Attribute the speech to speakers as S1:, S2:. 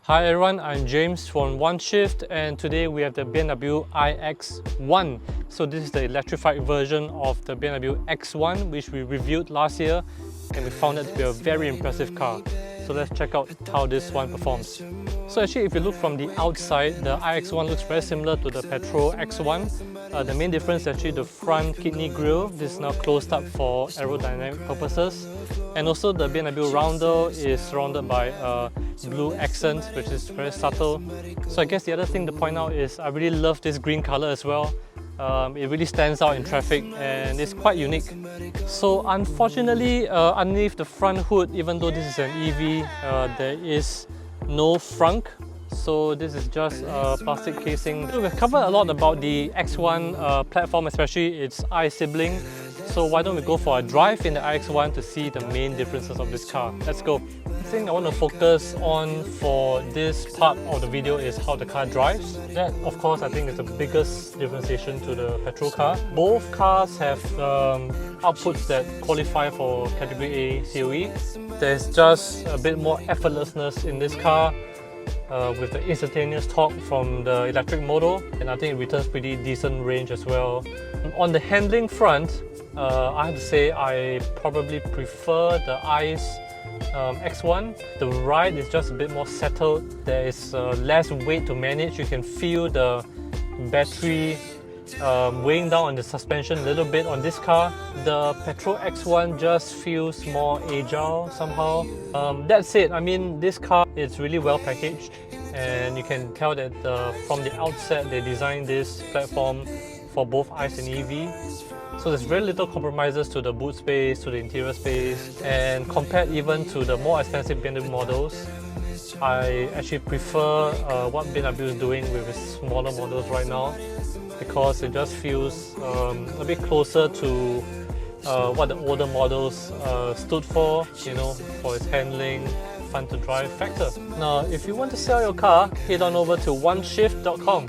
S1: Hi everyone, I'm James from OneShift, and today we have the BMW iX1. So this is the electrified version of the BMW X1, which we reviewed last year, and we found it to be a very impressive car. So let's check out how this one performs. So actually, if you look from the outside, the iX1 looks very similar to the petrol X1. The main difference is actually the front kidney grille. This is now closed up for aerodynamic purposes. And also the BMW roundel is surrounded by a blue accent, which is very subtle. So I guess the other thing to point out is I really love this green color as well. It really stands out in traffic and it's quite unique. So unfortunately, underneath the front hood, even though this is an EV, there is no frunk. So this is just a plastic casing. We've covered a lot about the X1 platform, especially its i-sibling. So why don't we go for a drive in the iX1 to see the main differences of this car. Let's go. The thing I want to focus on for this part of the video is how the car drives. That, of course, I think is the biggest differentiation to the petrol car. Both cars have outputs that qualify for Category A COE. There's just a bit more effortlessness in this car with the instantaneous torque from the electric motor, and I think it returns pretty decent range as well. On the handling front, I have to say I probably prefer the ICE X1. The ride is just a bit more settled. There is less weight to manage. You can feel the battery weighing down on the suspension a little bit on this car. The petrol X1 just feels more agile somehow. That said, I mean, this car is really well packaged, and you can tell that from the outset they designed this platform for both ICE and EV. So there's very little compromises to the boot space, to the interior space, and compared even to the more expensive BMW models, I actually prefer what BMW is doing with its smaller models right now, because it just feels a bit closer to what the older models stood for, you know, for its handling, fun to drive factor. Now, if you want to sell your car, head on over to oneshift.com.